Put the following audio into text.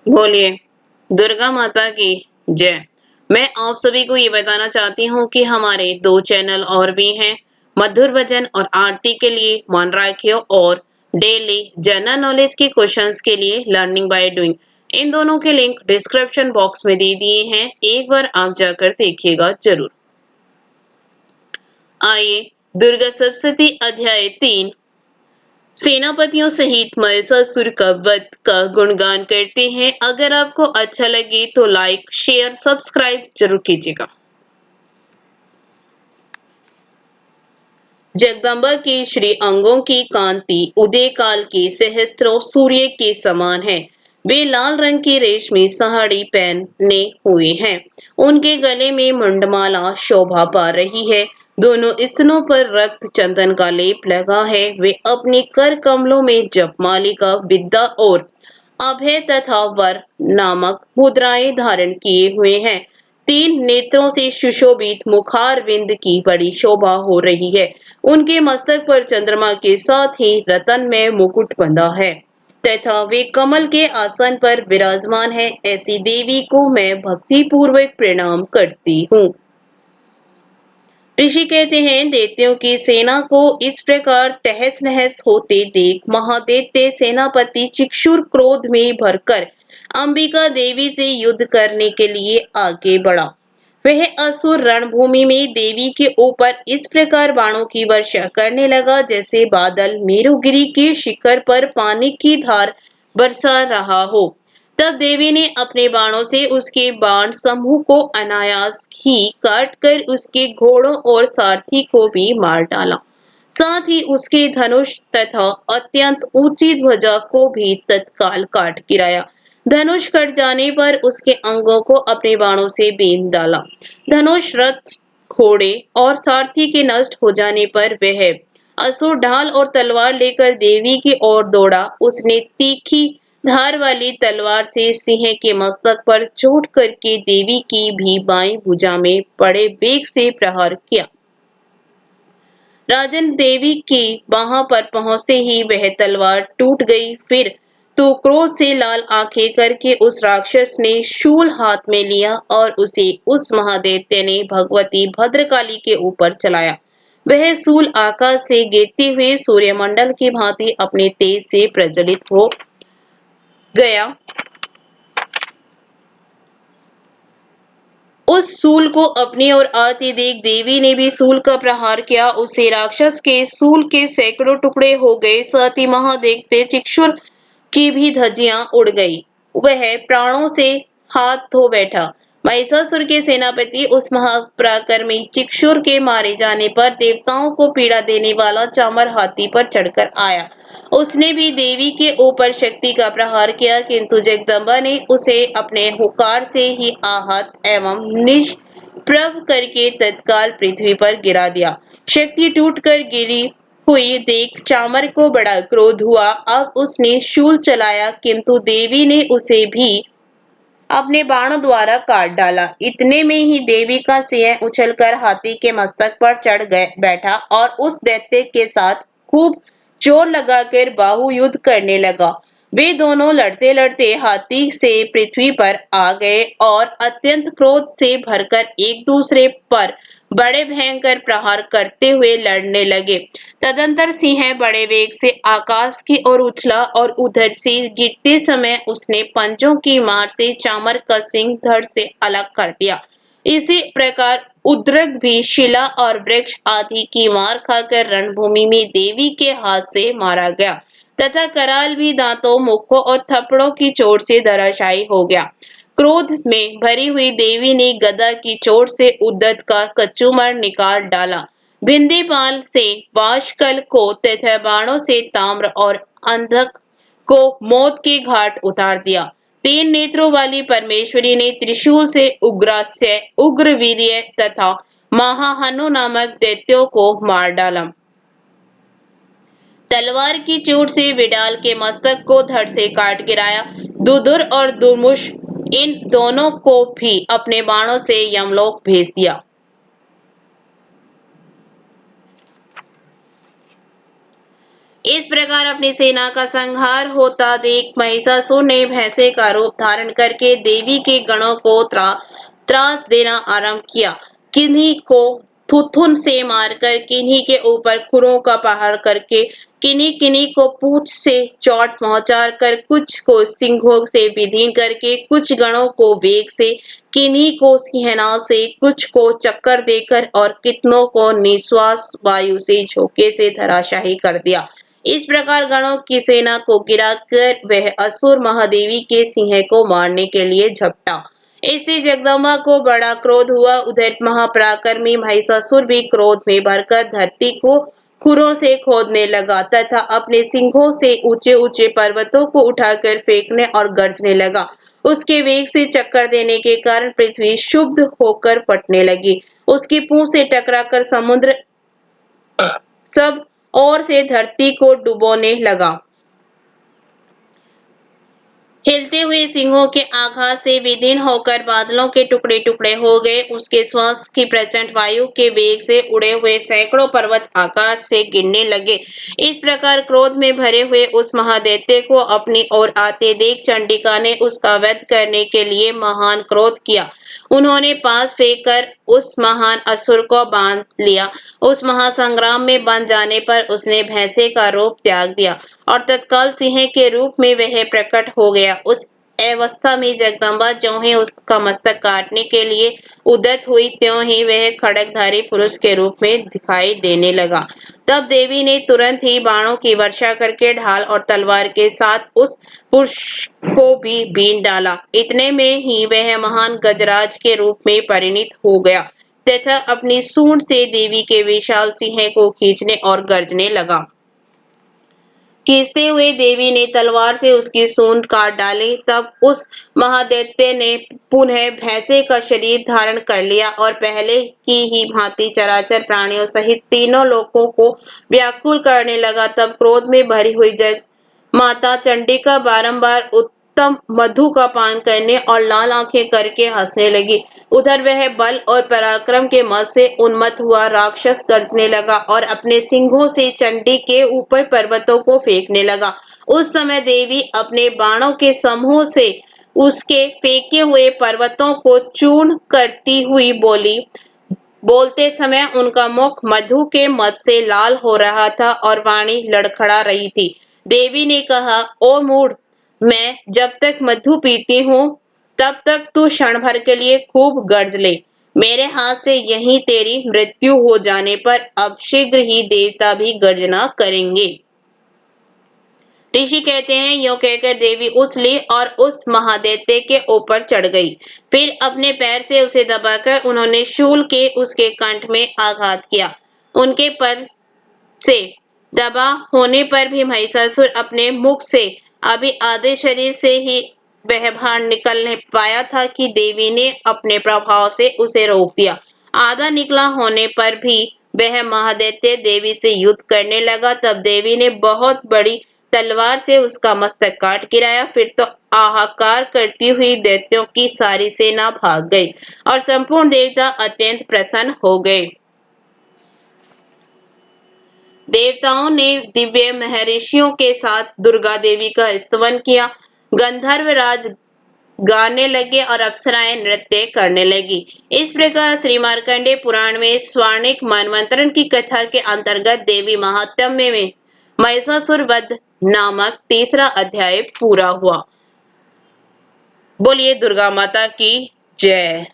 बोलिए दुर्गा माता की जय। मैं आप सभी को ये बताना चाहती हूँ कि हमारे 2 चैनल और भी हैं, मधुर भजन और आरती के लिए मन राखियो और डेली जनरल नॉलेज के क्वेश्चंस के लिए लर्निंग बाय डूइंग। इन दोनों के लिंक डिस्क्रिप्शन बॉक्स में दे दिए हैं, एक बार आप जाकर देखिएगा जरूर। आइए दुर्गा सप्तशती अध्याय 3 सेनापतियों सहित महिषासुर का वध का गुणगान करते हैं। अगर आपको अच्छा लगे तो लाइक शेयर सब्सक्राइब जरूर कीजिएगा। जगदम्बा के श्री अंगों की कांति उदय काल के सहस्त्रों सूर्य के समान है। वे लाल रंग की रेशमी साड़ी पहने हुए हैं। उनके गले में मुंडमाला शोभा पा रही है। दोनों स्तनों पर रक्त चंदन का लेप लगा है। वे अपने कर कमलों में जपमालिका विद्या और अभय तथा वर नामक मुद्राएं धारण किए हुए हैं। 3 नेत्रों से सुशोभित मुखारविंद की बड़ी शोभा हो रही है। उनके मस्तक पर चंद्रमा के साथ ही रतन में मुकुट बंधा है तथा वे कमल के आसन पर विराजमान है। ऐसी देवी को मैं भक्ति पूर्वक प्रणाम करती हूँ। ऋषि कहते हैं, दैत्यों की सेना को इस प्रकार तहस नहस होते देख महादैत्य सेनापति चिक्षुर क्रोध में भरकर अंबिका देवी से युद्ध करने के लिए आगे बढ़ा। वह असुर रणभूमि में देवी के ऊपर इस प्रकार बाणों की वर्षा करने लगा जैसे बादल मेरुगिरी के शिखर पर पानी की धार बरसा रहा हो। तब देवी ने अपने बाणों से उसके बाण समूह को अनायास ही काट कर उसके घोड़ों और सारथी को भी मार डाला। साथ ही उसके धनुष तथा अत्यंत ऊंची ध्वजा को भी तत्काल काट गिराया। धनुष कट जाने पर उसके अंगों को अपने बाणों से बींध डाला। धनुष रथ घोड़े और सारथी के नष्ट हो जाने पर वह असुर ढाल और तलवार लेकर देवी की ओर दौड़ा। उसने तीखी धार वाली तलवार से सिंह के मस्तक पर चोट करके देवी की भी बाईं भुजा में बड़े वेग से प्रहार किया। राजन देवी की बाह पर पहुंचते ही वह तलवार टूट गई। फिर तो क्रोध से लाल आंखें करके उस राक्षस ने शूल हाथ में लिया और उसे उस महादैत्य ने भगवती भद्रकाली के ऊपर चलाया। वह शूल आकाश से गिरते हुए सूर्यमंडल की भांति अपने तेज से प्रज्वलित हो गया। उस शूल को अपनी ओर आते देख देवी ने भी शूल का प्रहार किया। उसे राक्षस के शूल के सैकड़ों टुकड़े हो गए। साथ ही महादैत्य चिक्षुर की भी धज्जियां उड़ गई। वह प्राणों से हाथ धो बैठा। महिषासुर के सेनापति उस महापराक्रमी चिक्षुर के मारे जाने पर देवताओं को पीड़ा देने वाला चामर हाथी पर चढ़कर आया। उसने भी देवी के ऊपर शक्ति का प्रहार किया, किंतु जगदम्बा ने उसे अपने हुंकार से ही आहत एवं निष्प्रभ करके तत्काल पृथ्वी पर गिरा दिया। शक्ति टूटकर गिरी हुई देख चामर को बड़ा क्रोध हुआ। अब उसने शूल चलाया, किंतु देवी ने उसे भी अपने बाणों द्वारा काट डाला। इतने में ही देवी का सिंह उछलकर हाथी के मस्तक पर चढ़ गए बैठा और उस दैत्य के साथ खूब जोर लगाकर बाहु युद्ध करने लगा। वे दोनों लड़ते लड़ते हाथी से पृथ्वी पर आ गए और अत्यंत क्रोध से भरकर एक दूसरे पर बड़े भयंकर प्रहार करते हुए लड़ने लगे। तदंतर सिंह बड़े वेग से आकाश की ओर उछला और उधर से गिरते समय उसने पंजों की मार से चामर का सिंह धड़ से अलग कर दिया। इसी प्रकार उद्रक भी शिला और वृक्ष आदि की मार खाकर रणभूमि में देवी के हाथ से मारा गया तथा कराल भी दांतों, मुखों और थप्पड़ों की चोट से धराशायी हो गया। क्रोध में भरी हुई देवी ने गदा की चोट से उद्धत का कचूमर निकाल डाला। भिंदीपाल से वाशकल को तथा बाणों से ताम्र और अंधक को मौत के घाट उतार दिया। 3 नेत्रों वाली परमेश्वरी ने त्रिशूल से उग्रास्य, उग्रवीर्य तथा महाहनु नामक दैत्यों को मार डाला। तलवार की चोट से विडाल के मस्तक को धड़ से काट गिराया। दुदुर और दुर्मुष इन दोनों को भी अपने बाणों से यमलोक भेज दिया। इस प्रकार अपनी सेना का संहार होता देख महिषासुर ने भैंसे का रूप धारण करके देवी के गणों को त्रास देना आरंभ किया। किन्हीं को थुथुन से मारकर, किन्हीं के ऊपर खुरों का प्रहार करके, किन्हीं किन्हीं को पूंछ से चोट पहुंचाकर, कुछ को सिंघों से विदीर्ण करके, कुछ गणों को वेग से, किन्हीं को सिंहनाद से, कुछ को चक्कर देकर और कितनों को निश्वास वायु से झोंके से धराशायी कर दिया। इस प्रकार गणों की सेना को गिराकर वह असुर महादेवी के सिंह को मारने के लिए झपटा। इससे जगदम्बा को बड़ा क्रोध हुआ। उधर महापराक्रमी महिषासुर भी क्रोध में भरकर धरती को खुरों से खोदने लगा तथा अपने सिंघों से ऊंचे ऊंचे पर्वतों को उठाकर फेंकने और गरजने लगा। उसके वेग से चक्कर देने के कारण पृथ्वी क्षुब्ध होकर फटने लगी। उसकी पूंछ से टकराकर समुद्र सब ओर से धरती को डुबोने लगा। हिलते हुए सिंहों के आघात से विदीर्ण होकर बादलों के टुकड़े टुकड़े हो गए। उसके श्वास की प्रचंड वायु के वेग से उड़े हुए सैकड़ों पर्वत आकाश से गिरने लगे। इस प्रकार क्रोध में भरे हुए उस महादैत्य को अपनी ओर आते देख चंडिका ने उसका वध करने के लिए महान क्रोध किया। उन्होंने पास फेंककर उस महान असुर को बांध लिया। उस महासंग्राम में बंध जाने पर उसने भैंसे का रूप त्याग दिया और तत्काल सिंह के रूप में वह प्रकट हो गया। उस अवस्था में जगदम्बा ज्यों ही उसका मस्तक काटने के लिए उद्यत हुई, त्यों ही वह खड्गधारी पुरुष के रूप में दिखाई देने लगा। तब देवी ने तुरंत ही बाणों की वर्षा करके ढाल और तलवार के साथ उस पुरुष को भी बीन डाला। इतने में ही वह महान गजराज के रूप में परिणित हो गया तथा अपनी सूंड से देवी के विशाल सिंह को खींचने और गर्जने लगा। खींचते हुए देवी ने तलवार से उसकी सूंड काट डाली। तब उस महादैत्य ने पुनः भैंसे का शरीर धारण कर लिया और पहले की ही भांति चराचर प्राणियों सहित तीनों लोकों को व्याकुल करने लगा। तब क्रोध में भरी हुई जग माता चंडिका बारंबार उत्तम मधु का पान करने और लाल आंखें करके हंसने लगी। उधर वह बल और पराक्रम के मद से उन्मत्त हुआ राक्षस गर्जने लगा और अपने सिंघों से चंडी के ऊपर पर्वतों को फेंकने लगा। उस समय देवी अपने बाणों के समूह से उसके फेंके हुए पर्वतों को चूर्ण करती हुई बोली। बोलते समय उनका मुख मधु के मद से लाल हो रहा था और वाणी लड़खड़ा रही थी। देवी ने कहा, ओ मूढ़, मैं जब तक मधु पीती हूँ तब तक तू क्षण भर के लिए खूब गर्ज ले। मेरे हाथ से यहीं तेरी मृत्यु हो जाने पर अब शीघ्र ही देवता भी गर्जना करेंगे। ऋषि कहते हैं, यो कहकर देवी उछली और उस महादैत्य के ऊपर चढ़ गई। फिर अपने पैर से उसे दबाकर उन्होंने शूल के उसके कंठ में आघात किया। उनके पर से दबा होने पर भी महिषासुर अपने मुख से अभी आधे शरीर से ही वह बाहर निकल नहीं पाया था कि देवी ने अपने प्रभाव से उसे रोक दिया। आधा निकला होने पर भी वह महादैत्य देवी से युद्ध करने लगा। तब देवी ने बहुत बड़ी तलवार से उसका मस्तक काट गिराया। फिर तो हाहाकार करती हुई दैत्यों की सारी सेना भाग गई और संपूर्ण देवता अत्यंत प्रसन्न हो गए। देवताओं ने दिव्य महर्षियों के साथ दुर्गा देवी का स्तवन किया। गंधर्व राज गाने लगे और अप्सराएं नृत्य करने लगी। इस प्रकार श्री मार्कंडेय पुराण में स्वर्णिक मनवंतरण की कथा के अंतर्गत देवी महात्म्य में महिषासुर वध नामक तीसरा अध्याय पूरा हुआ। बोलिए दुर्गा माता की जय।